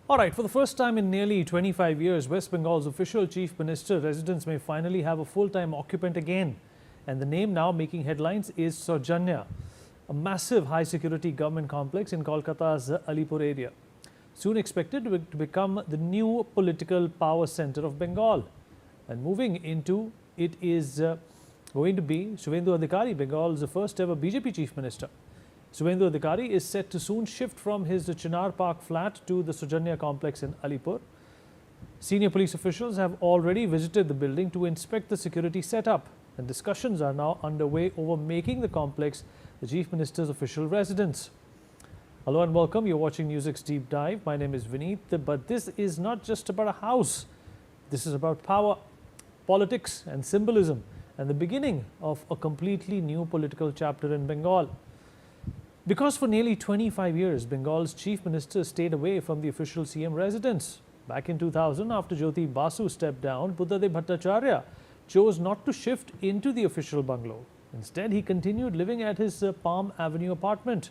All right, for the first time in nearly 25 years, West Bengal's official chief minister residence may finally have a full-time occupant again. And the name now making headlines is Sowjanya, a massive high-security government complex in Kolkata's Alipur area, soon expected to become the new political power center of Bengal. And moving into it is going to be Suvendu Adhikari, Bengal's first ever BJP chief minister. Suvendu Adhikari is set to soon shift from his Chinar Park flat to the Sowjanya complex in Alipur. Senior police officials have already visited the building to inspect the security setup, and discussions are now underway over making the complex the chief minister's official residence. Hello and welcome. You're watching NewsX Deep Dive. My name is Vineet, but this is not just about a house. This is about power, politics and symbolism, and the beginning of a completely new political chapter in Bengal. Because for nearly 25 years, Bengal's chief minister stayed away from the official CM residence. Back in 2000, after Jyoti Basu stepped down, Buddhadev Bhattacharya chose not to shift into the official bungalow. Instead, he continued living at his Palm Avenue apartment.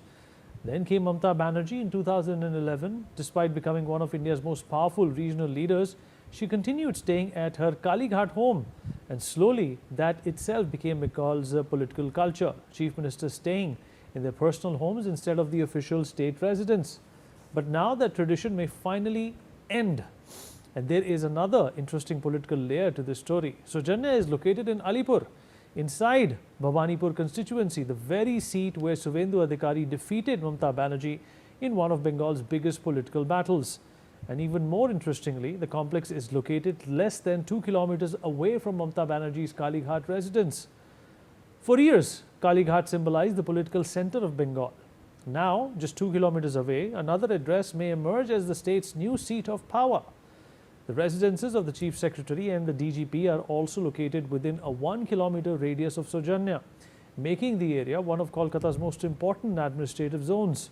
Then came Mamata Banerjee in 2011. Despite becoming one of India's most powerful regional leaders, she continued staying at her Kalighat home. And slowly, that itself became Bengal's political culture. Chief ministers staying in their personal homes instead of the official state residence. But now that tradition may finally end. And there is another interesting political layer to this story. Sowjanya is located in Alipur, inside Bhawanipur constituency, the very seat where Suvendu Adhikari defeated Mamata Banerjee in one of Bengal's biggest political battles. And even more interestingly, the complex is located less than 2 kilometers away from Mamata Banerjee's Kalighat residence. For years, Kalighat symbolized the political center of Bengal. Now, just 2 kilometers away, another address may emerge as the state's new seat of power. The residences of the Chief Secretary and the DGP are also located within a 1 kilometer radius of Sowjanya, making the area one of Kolkata's most important administrative zones.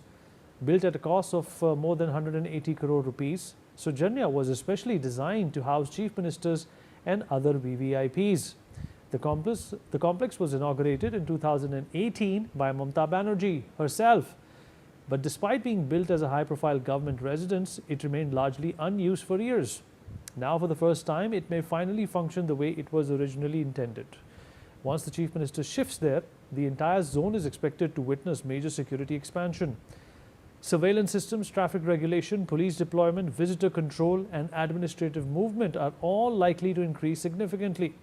Built at a cost of more than 180 crore rupees, Sowjanya was especially designed to house chief ministers and other VVIPs. The complex was inaugurated in 2018 by Mamata Banerjee herself. But despite being built as a high-profile government residence, it remained largely unused for years. Now, for the first time, it may finally function the way it was originally intended. Once the chief minister shifts there, the entire zone is expected to witness major security expansion. Surveillance systems, traffic regulation, police deployment, visitor control and administrative movement are all likely to increase significantly.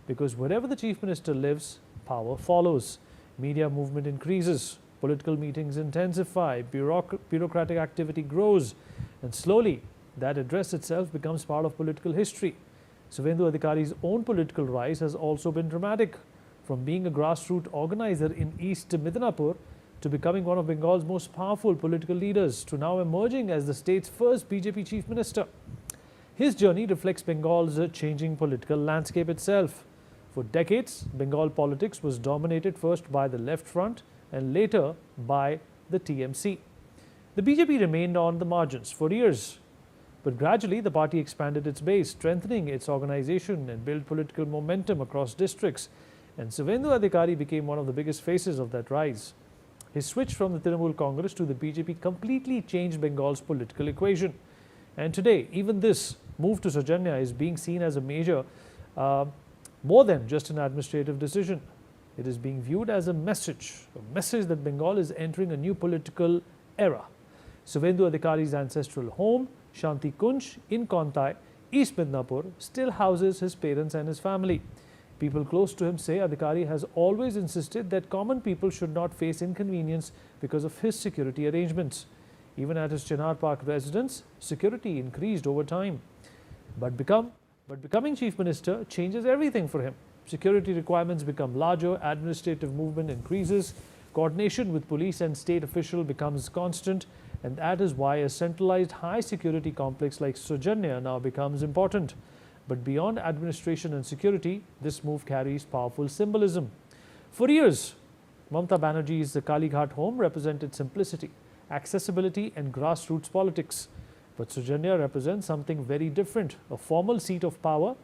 Because wherever the chief minister lives, power follows. Media movement increases, political meetings intensify, bureaucratic activity grows, and slowly that address itself becomes part of political history. Suvendu Adhikari's own political rise has also been dramatic, from being a grassroots organizer in East Midnapur to becoming one of Bengal's most powerful political leaders to now emerging as the state's first BJP chief minister. His journey reflects Bengal's changing political landscape itself. For decades, Bengal politics was dominated first by the left front and later by the TMC. The BJP remained on the margins for years, but gradually the party expanded its base, strengthening its organization and built political momentum across districts. And Suvendu Adhikari became one of the biggest faces of that rise. His switch from the Trinamool Congress to the BJP completely changed Bengal's political equation. And today, even this move to Sowjanya is being seen as a major more than just an administrative decision. It is being viewed as a message that Bengal is entering a new political era. Suvendu Adhikari's ancestral home, Shanti Kunj in Kontai, East Midnapur, still houses his parents and his family. People close to him say Adhikari has always insisted that common people should not face inconvenience because of his security arrangements. Even at his Chinar Park residence, security increased over time. But becoming chief minister changes everything for him. Security requirements become larger, administrative movement increases, coordination with police and state official becomes constant, and that is why a centralized high security complex like Sowjanya now becomes important. But beyond administration and security, this move carries powerful symbolism. For years, Mamata Banerjee's Kalighat home represented simplicity, accessibility and grassroots politics. But Sowjanya represents something very different, a formal seat of power,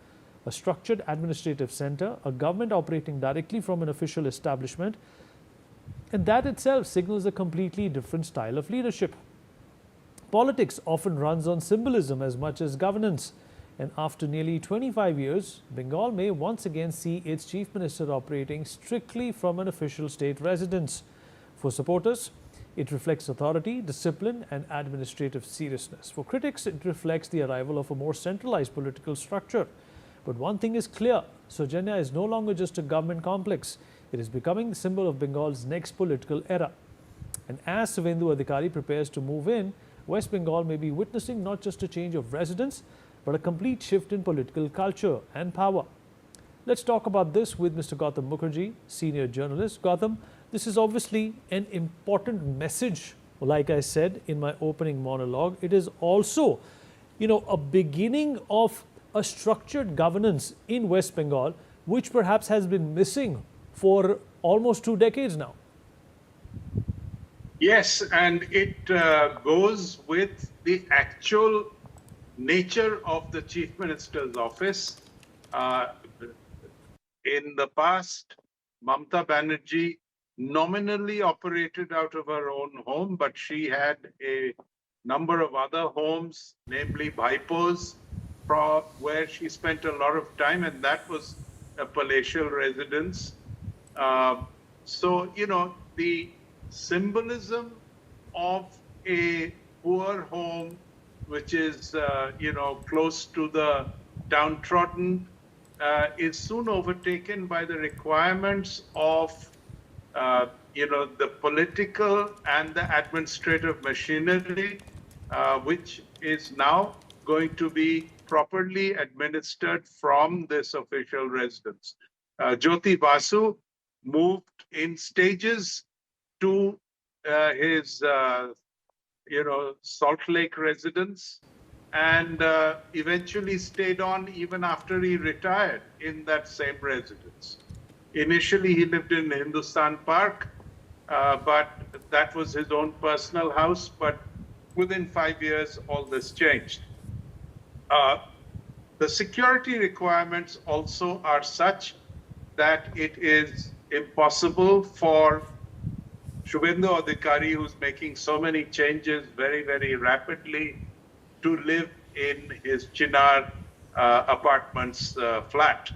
a structured administrative center, a government operating directly from an official establishment, and that itself signals a completely different style of leadership. politics often runs on symbolism as much as governance. And after nearly 25 years, Bengal may once again see its chief minister operating strictly from an official state residence. For supporters, it reflects authority, discipline, and administrative seriousness. For critics, it reflects the arrival of a more centralized political structure. But one thing is clear, Sowjanya is no longer just a government complex. It is becoming the symbol of Bengal's next political era. And as Suvendu Adhikari prepares to move in, West Bengal may be witnessing not just a change of residence, but a complete shift in political culture and power. Let's talk about this with Mr. Gautam Mukherjee, senior journalist. Gautam, this is obviously an important message, like I said in my opening monologue. It is also, a beginning of a structured governance in West Bengal, which perhaps has been missing for almost 2 decades now. Yes, and it goes with the actual nature of the Chief Minister's office. In the past, Mamata Banerjee nominally operated out of her own home, but she had a number of other homes, namely Bhaipos, where she spent a lot of time, and that was a palatial residence. So, the symbolism of a poor home, which is, close to the downtrodden, is soon overtaken by the requirements of, the political and the administrative machinery, which is now going to be properly administered from this official residence. Jyoti Basu moved in stages to his, Salt Lake residence, and eventually stayed on even after he retired in that same residence. Initially, he lived in Hindustan Park, but that was his own personal house. But within 5 years, all this changed. The security requirements also are such that it is impossible for Suvendu Adhikari, who's making so many changes very, very rapidly, to live in his Chinar apartments flat.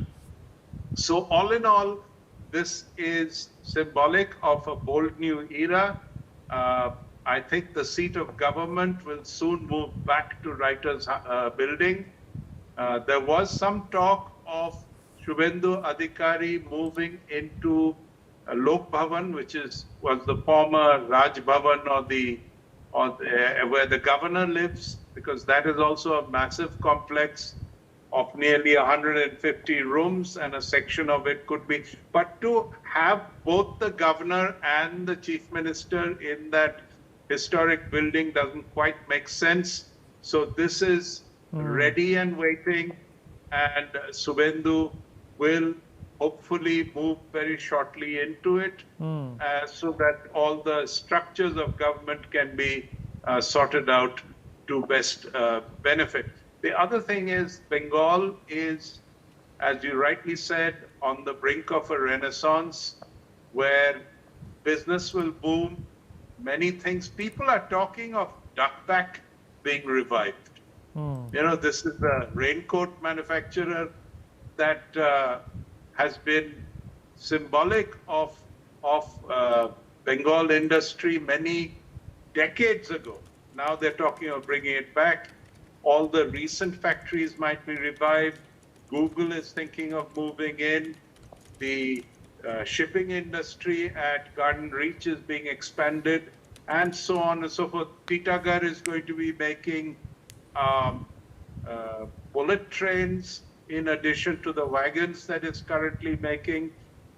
So all in all, this is symbolic of a bold new era. I think the seat of government will soon move back to Writers' Building. There was some talk of Suvendu Adhikari moving into Lok Bhavan, which was the former Raj Bhavan where the governor lives, because that is also a massive complex of nearly 150 rooms, and a section of it could be. But to have both the governor and the chief minister in that historic building doesn't quite make sense. So this is ready and waiting, and Suvendu will hopefully move very shortly into it, so that all the structures of government can be sorted out to best benefit. The other thing is, Bengal is, as you rightly said, on the brink of a renaissance where business will boom. Many things. People are talking of duckpack being revived. This is a raincoat manufacturer that has been symbolic of Bengal industry many decades ago. Now they're talking of bringing it back. All the recent factories might be revived. Google is thinking of moving in. The shipping industry at Garden Reach is being expanded, and so on and so forth. Titagarh is going to be making bullet trains in addition to the wagons that it's currently making.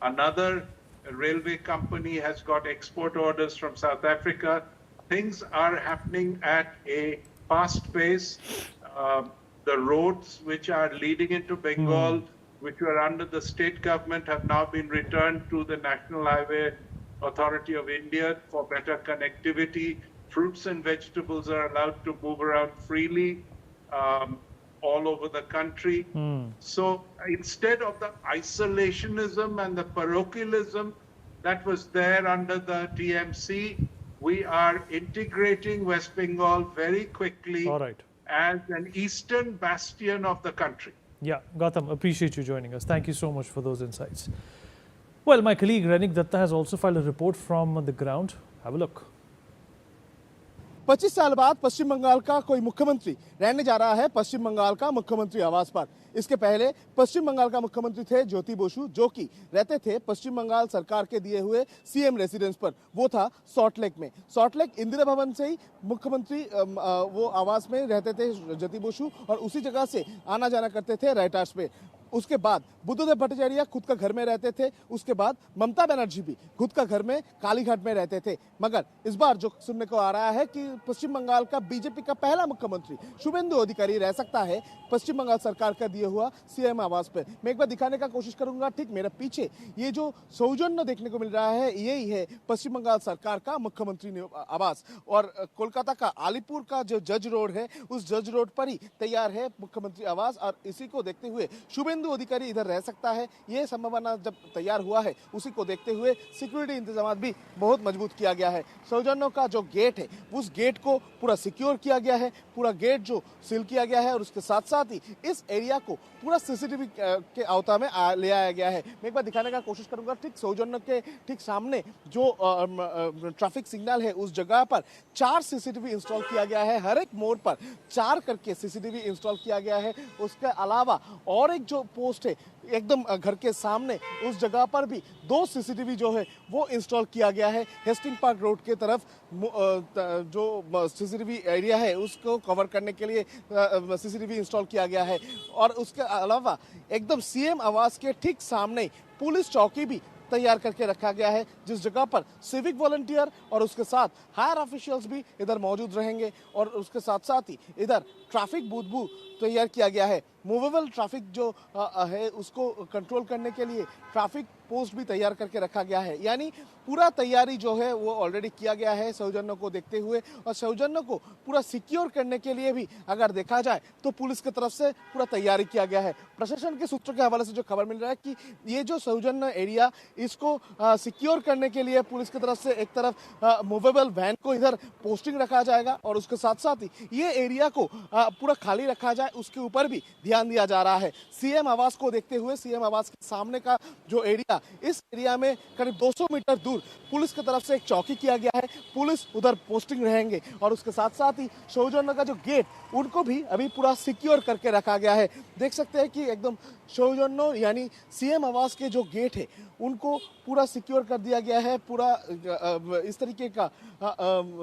Another railway company has got export orders from South Africa. Things are happening at a fast pace. The roads which are leading into Bengal, which were under the state government, have now been returned to the National Highway Authority of India for better connectivity. Fruits and vegetables are allowed to move around freely all over the country. So instead of the isolationism and the parochialism that was there under the TMC, we are integrating West Bengal very quickly All right. as an eastern bastion of the country. Yeah, Gautam, appreciate you joining us. Thank you so much for those insights. Well, my colleague Renik Datta has also filed a report from the ground. Have a look. 25 साल बाद पश्चिम बंगाल का कोई मुख्यमंत्री रहने जा रहा है पश्चिम बंगाल का मुख्यमंत्री आवास पर। इसके पहले पश्चिम बंगाल का मुख्यमंत्री थे ज्योति बसु, जो कि रहते थे पश्चिम बंगाल सरकार के दिए हुए सीएम रेसिडेंस पर। वो था सॉल्टलेक में। सॉल्टलेक इंदिरा भवन से ही मुख्यमंत्री वो आवास में रहते थे ज्योति बसु, और उसी जगह से आना जाना करते थे राइटर्स पे। उसके बाद बुद्धदेव भट्टाचार्य खुद का घर में रहते थे। उसके बाद ममता बनर्जी भी खुद का घर में कालीघाट में रहते थे। मगर इस बार जो सुनने को आ रहा है कि पश्चिम बंगाल का बीजेपी का पहला मुख्यमंत्री शुभेंदु अधिकारी रह सकता है पश्चिम बंगाल सरकार का दिया हुआ सीएम आवास पर। मैं एक बार दिखाने का कोशिश करूंगा। ठीक मेरे पीछे ये जो सौजन्य देखने को मिल रहा है, यही है पश्चिम बंगाल सरकार का मुख्यमंत्री आवास। और कोलकाता का अलीपुर का जो जज रोड है, उस जज रोड पर ही तैयार है मुख्यमंत्री आवास। और इसी को देखते हुए शुभेंदु अधिकारी इधर रह सकता है, ये संभावना जब तैयार हुआ है, उसी को देखते हुए सिक्योरिटी इंतजाम भी बहुत मजबूत किया गया है। सौजन्यों का जो गेट है, उस गेट को पूरा सिक्योर किया गया है, पूरा गेट जो सील किया गया है, और उसके साथ साथ ही इस एरिया को पूरा सीसीटीवी के आवता में ले आया गया है। मैं एक बार दिखाने का कोशिश करूंगा। ठीक सौजन्य के ठीक सामने जो ट्रैफिक सिग्नल है, उस जगह पर 4 सीसीटीवी इंस्टॉल किया गया है। हर एक मोड़ पर 4 करके सीसीटीवी इंस्टॉल किया गया है। उसके अलावा और एक जो पोस्ट है एकदम घर के सामने, उस जगह पर भी 2 सीसीटीवी जो है वो इंस्टॉल किया गया है। हेस्टिंग पार्क रोड के तरफ जो सीसीटीवी एरिया है उसको कवर करने के लिए सीसीटीवी इंस्टॉल किया गया है। और उसके अलावा एकदम सीएम आवास के ठीक सामने पुलिस चौकी भी तैयार करके रखा गया है, जिस जगह पर सिविक वॉलंटियर और उसके साथ हायर ऑफिशियल्स भी इधर मौजूद रहेंगे। और उसके साथ साथ ही इधर ट्रैफिक बूथ तैयार किया गया है। मूवेबल ट्रैफिक जो है उसको कंट्रोल करने के लिए ट्रैफिक पोस्ट भी तैयार करके रखा गया है। यानी पूरा तैयारी जो है वो ऑलरेडी किया गया है सौजन्यों को देखते हुए। और सौजन्यों को पूरा सिक्योर करने के लिए भी अगर देखा जाए तो पुलिस की तरफ से पूरा तैयारी किया गया है। प्रशासन के सूत्रों के हवाले से जो खबर मिल रहा है कि ये जो सौजन्य एरिया, इसको सिक्योर करने के लिए पुलिस की तरफ से एक तरफ मूवेबल वैन को इधर पोस्टिंग रखा जाएगा, और उसके साथ साथ ही ये एरिया को पूरा खाली रखा जाए, उसके ऊपर भी ध्यान दिया जा रहा है। सीएम आवास को देखते हुए सीएम आवास के सामने का जो एरिया, इस एरिया में करीब 200 मीटर दूर पुलिस की तरफ से एक चौकी किया गया है। पुलिस उधर पोस्टिंग रहेंगे। और उसके साथ साथ ही सौजन्य का जो गेट, उनको भी अभी पूरा सिक्योर करके रखा गया है। देख सकते हैं कि एकदम सौजन्य यानी सीएम आवास के जो गेट है उनको पूरा सिक्योर कर दिया गया है। पूरा इस तरीके का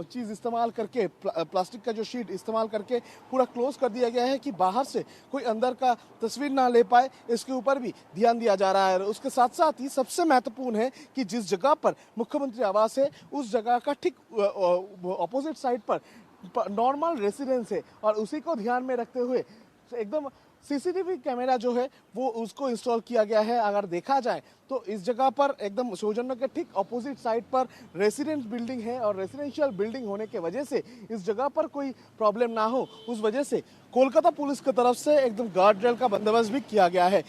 चीज़ इस्तेमाल करके, प्लास्टिक का जो शीट इस्तेमाल करके पूरा क्लोज कर दिया गया है कि बाहर से कोई अंदर का तस्वीर ना ले पाए, इसके ऊपर भी ध्यान दिया जा रहा है। उसके साथ साथ ही सबसे महत्वपूर्ण है कि जिस जगह पर मुख्यमंत्री आवास है, उस जगह का ठीक ऑपोजिट साइड पर नॉर्मल रेसिडेंस है, और उसी को ध्यान में रखते हुए एकदम सीसीटीवी कैमरा जो है वो उसको इंस्टॉल किया गया है। अगर देखा जाए तो इस जगह पर एकदम सौजन्य के ठीक ऑपोजिट साइड पर रेसिडेंस बिल्डिंग है, और रेसिडेंशियल बिल्डिंग होने के वजह से इस जगह पर कोई प्रॉब्लम ना हो, उस वजह से कोलकाता पुलिस की तरफ से एकदम गार्ड रेल का बंदोबस्त भी किया गया है।